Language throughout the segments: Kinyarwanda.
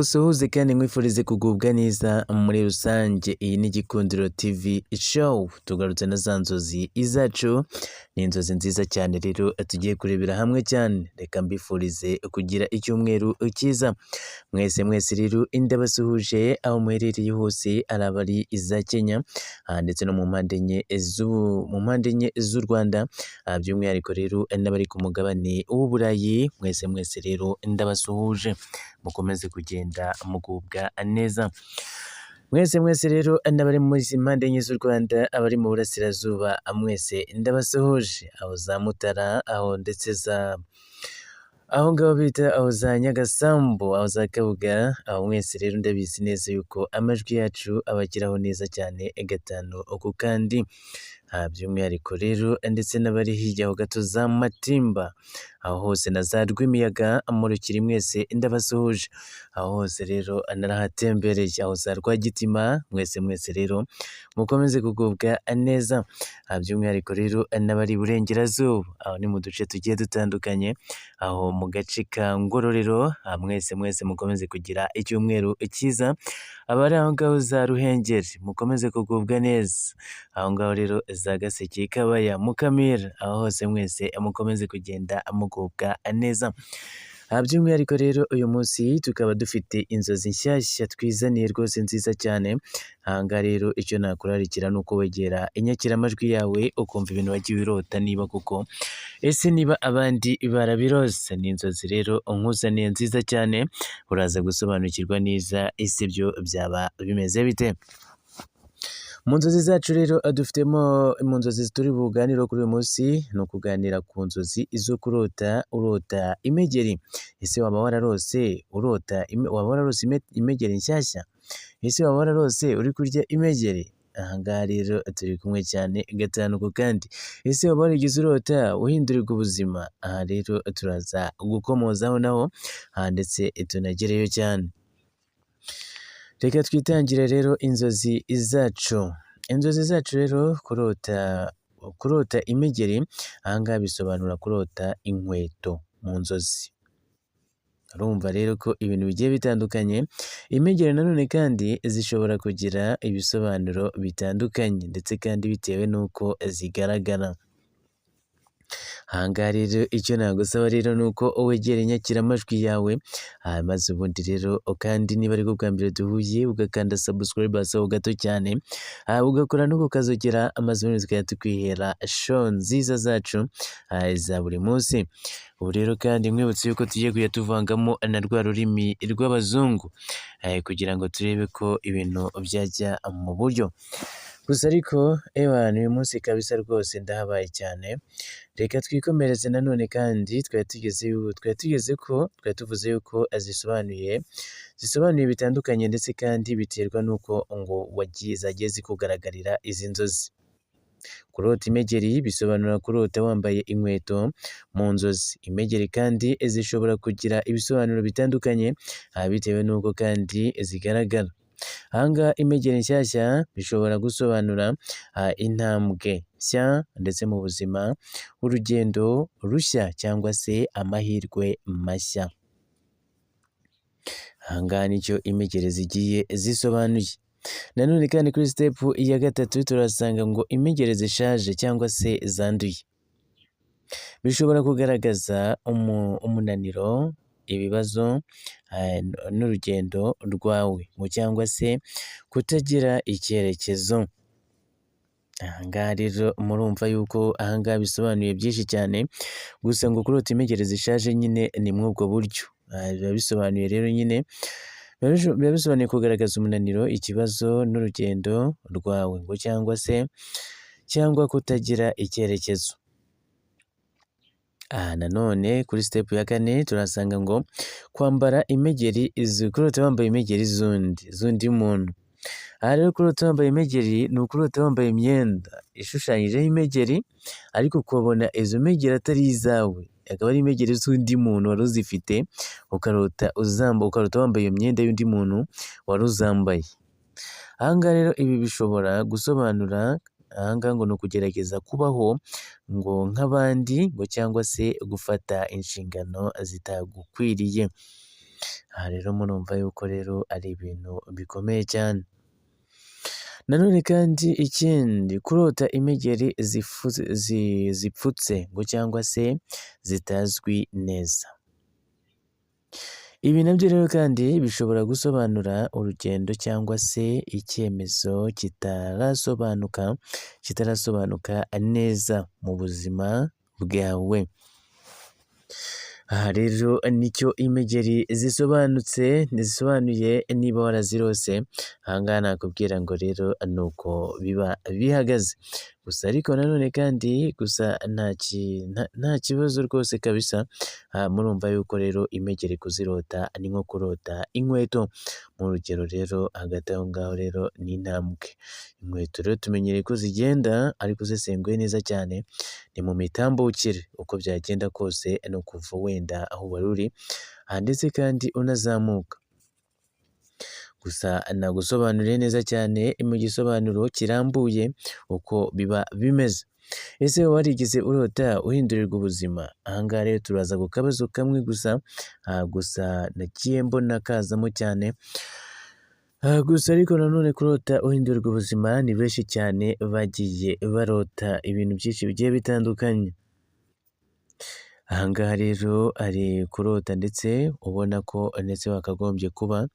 Usuhuze kandi nkwifurize kugubwa neza muri rusange. Iyi ni Gikundiro TV show, tugarutse na za nzozi izacu. Ni inzozi nziza cyane rero tugiye kurebera hamwe cyane. Reka mbifurize kugira icyumweru cyiza mwese rero, ndabasuhuje aho muherereye hose, ari abari iza Kenya ndetse no mu mpande enye z'u Rwanda, by'umwihariko rero n'abari ku mugabane w'Uburayi. Mwese rero ndabasuhuje, mukomeze kugenda mugubwa neza. Mwese rero n'abari muri izi mpande enye z'u Rwanda, abari mu burasirazuba, mwese ndabasuhuje, aho za Mutara, aho ndetse aho ngaho bita aho za Nyagasambu, aho za Kabuga, aho mwese rero ndabizi neza yuko amajwi yacu abageraho neza cyane gatanu ku kandi. By'umwihariko rero ndetse n'abari hirya ho gato za Matimba, aho hose na za Rwimiyaga, murukiri mwese ndabasuhuje. Aho hose rero narahatembereye, aho za Rwagitima, mwese rero mukomeze kugubwa neza. By'umwihariko rero n'abari Iburengerazuba, aho ni mu duce tugiye dutandukanye, aho mu gace ka Ngororero, mwese mukomeze kugira icyumweru cyiza. Abari aho ngaho za Ruhengeri, mukomeze kugubwa neza. Aho ngaho rero za Gaseke, Kabaya, Mukamira, aho hose mwese mukomeze kugenda mugubwa neza. By'umwihariko rero uyu munsi tukaba dufite inzozi nshyashya twizaniye rwose nziza cyane. Aha ngaha rero icyo nakurarikira ni uko wegera inyakiramajwi yawe ukumva ibintu wagiye urota, niba kuko ese niba abandi barabirose. Ni inzozi rero nkuzaniye nziza cyane, uraza gusobanukirwa neza ese byo byaba bimeze bite. Mu nzozi zacu rero dufitemo, mu nzozi turi buganire kuri uyu munsi, ni ukuganira ku nzozi zo kurota urota imegeri. Ese waba wararose imegeri nshyashya? Ese waba wararose uri kurya imegeri? Aha ngaha rero turi kumwe cyane gatanu ku kandi. Ese waba warigeze urota uhindurirwa ubuzima? Aha rero turaza gukomozaho naho, ndetse tunagereyo cyane. Reka twitangire rero inzozi zacu. Inzozi zacu rero, kurota imegeri, aha ngaha bisobanura kurota inkweto mu nzozi. Urumva rero ko ibintu bigiye bitandukanye. Imegeri nanone kandi zishobora kugira ibisobanuro bitandukanye, ndetse kandi bitewe n'uko zigaragara. Aha ngaha rero icyo nagusaba rero ni uko wegera inyakiramajwi yawe, maze ubundi rero kandi niba ari bwo bwa mbere duhuye, ugakanda subscribe aho gato cyane, ugakora no kukazogera, amaze ubundi tukajya tukwihera show nziza zacu za buri munsi. Ubu rero kandi mwibutse yuko tugiye kujya tuvangamo na rwa rurimi rw'abazungu, kugira ngo turebe ko ibintu byajya mu buryo. Gusa ariko uyu munsi kabisa rwose ndahabaye cyane. Reka twikomereze nanone kandi twari tuvuze yuko zisobanuye bitandukanye, ndetse kandi biterwa n'uko ngo zagiye zikugaragarira izi nzozi. Kurota imegeri bisobanura kurota wambaye inkweto mu nzozi. Imegeri kandi zishobora kugira ibisobanuro bitandukanye, bitewe n'uko kandi zigaragara. Aha ngaha imegeri nshyashya bishobora gusobanura intambwe nshya, ndetse mu buzima, urugendo rushya, cyangwa se amahirwe mashya. Aha ngaha nicyo imegeri zigiye zisobanuye. Nanone kandi kuri step ya gatatu turasanga ngo imegeri zishaje cyangwa se zanduye bishobora kugaragaza umunaniro, ibibazo n'urugendo rwawe, cyangwa se kutagira icyerekezo. Aha ngaha rero murumva yuko aha ngaha bisobanuye byinshi cyane. Gusa ngo kurota imegeri zishaje nyine ni muri ubwo buryo. Biba bisobanuye rero nyine, biba bisobanuye kugaragaza umunaniro, ikibazo n'urugendo rwawe, cyangwa kutagira icyerekezo. Nanone kuri step ya kane turasanga ngo kwambara imegeri, kurota wambaye imegeri z'undi muntu. Aha rero kurota wambaye imegeri ni ukurota wambaye imyenda ishushanyijeho imegeri, ariko ukabona izo megeri atari izawe, akaba ari imegeri z'undi muntu wari uzifite, ukarota wambaye iyo myenda y'undi muntu wari uzambaye. Aha ngaha rero ibi bishobora gusobanura, aha ngaha ngo ni ukugerageza kubaho ngo nk'abandi, cyangwa se gufata inshingano zitagukwiriye. aha rero murumva yuko rero ari ibintu bikomeye cyane. Nanone kandi ikindi kurota imegeri zipfutse ngo cyangwa se zitazwi neza. Ibi nabyo rero kandi bishobora gusobanura urugendo cyangwa se icyemezo kitarasobanuka neza mu buzima bwawe. Aha rero nicyo imegeri zisobanuye niba warazirose, aha ngaha nakubwira ngo rero ni uko biba bihagaze. Gusa ariko nanone kandi nta kibazo rwose kabisa, murumva yuko rero imegeri kuzirota ni nko kurota inkweto. Mu rugero rero hagati aho ngaho rero ni intambwe. Inkweto rero tumenyereye ko zigenda ariko zisenguye neza cyane, ni mu mitambukire uko byagenda kose ni ukuva wenda aho wari uri ndetse kandi unazamuka. Gusa nagusobanuriye neza cyane mu gisobanuro kirambuye uko biba bimeze. Ese warigeze urota uhindurirwa ubuzima? Aha ngaha rero turaza ku kabazo kamwe gusa, nagiye mbona kazamo cyane. Gusa ariko nanone kurota uhindurirwa ubuzima ni benshi cyane bagiye barota ibintu byinshi bigiye bitandukanye. Aha ngaha rero ari kurota ndetse ubona ko ndetse wakagombye kuba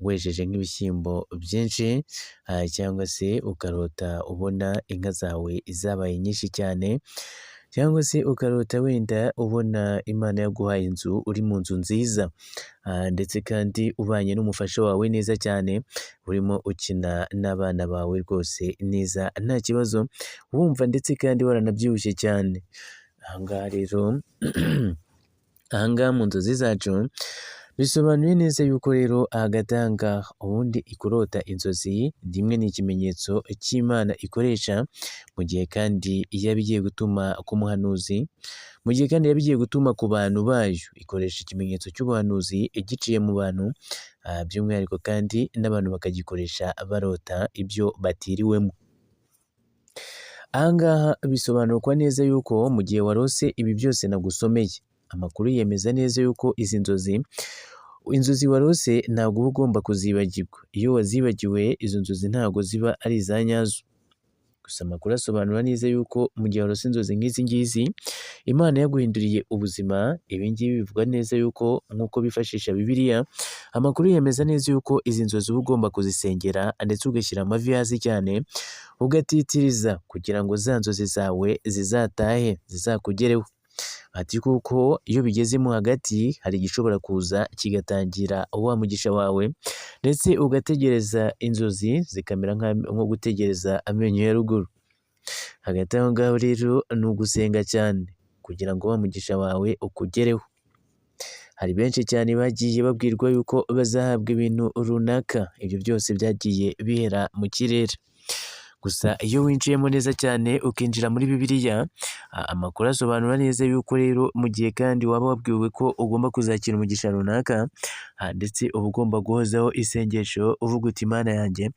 wejeje nk'ibishyimbo byinshi, cyangwa se ukarota ubona inka zawe zabaye nyinshi cyane, cyangwa se ukarota wenda ubona Imana yaguhaye inzu, uri mu nzu nziza, ndetse kandi ubanye n'umufasha wawe neza cyane, urimo ukina n'abana bawe rwose neza nta kibazo, wumva ndetse kandi waranabyibushye cyane. Aha ngaha rero aha ngaha mu nzozi zacu bisobanuye neza yuko rero hagati aha ngaha ubundi kurota inzozi rimwe ni ikimenyetso cy'Imana ikoresha mu gihe kandi yaba igiye gutuma k'umuhanuzi, mu gihe kandi yaba igiye gutuma ku bantu bayo, ikoresha ikimenyetso cy'ubuhanuzi giciye mu bantu, by'umwihariko kandi n'abantu bakagikoresha barota ibyo batiriwemo. Aha ngaha bisobanurwa neza yuko mu gihe warose ibi byose nagusomeye, amakuru yemeza neza yuko izi inzozi warose ntabwo uba ugomba kuzibagirwa. Iyo wazibagiwe izo nzozi ntabwo ziba ari iza nyazo. Gusa amakuru asobanura neza yuko mu gihe warose inzozi nk'izi ngizi, Imana yaguhinduriye ubuzima. Ibi ngibi bivuga neza yuko nk'uko bifashisha Bibiliya, amakuru yemeza neza yuko izi nzozi uba ugomba kuzisengera ndetse ugashyira amavi hasi cyane, ugatitiriza kugira ngo za nzozi zawe zizatahe zizakugereho. Ati kuko iyo bigezemo hagati hari igishobora kuza kigatangira wa mugisha wawe, ndetse ugategereza inzozi zikamera nko gutegereza amenyo ya ruguru. Hagati aho ngaho rero ni ugusenga cyane kugira ngo wa mugisha wawe ukugereho. Hari benshi cyane bagiye babwirwa yuko bazahabwa ibintu runaka, ibyo byose byagiye bihera mu kirere. Gusa iyo winjiyemo neza cyane ukinjira muri Bibiliya, amakuru asobanura neza yuko rero mu gihe kandi waba wabwiwe ko ugomba kuzakira umugisha runaka, ndetse uba ugomba guhozaho isengesho uvuga uti Imana yanjye,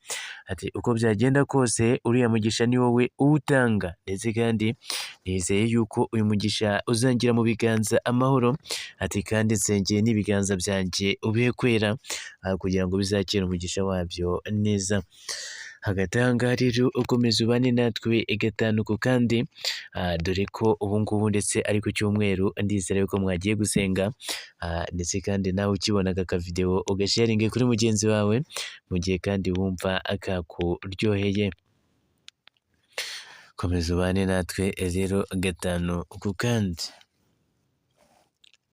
ati uko byagenda kose uriya mugisha ni wowe uwutanga, ndetse kandi nizeye yuko uyu mugisha uzangira mu biganza amahoro, ati kandi nsengeye n'ibiganza byanjye ubihe kwera, kugira ngo bizakire umugisha wabyo neza. Hagati aha ngaha rero ukomeza ubane natwe gatanu ku kandi, dore ko ubu ngubu ndetse ari ku cyumweru, ndizera yuko mwagiye gusenga, ndetse kandi nawe ukibona aka kavidewo ugasharinge kuri mugenzi wawe, mu gihe kandi wumva kakuryoheye. Komeza ubane natwe rero gatanu ku kandi.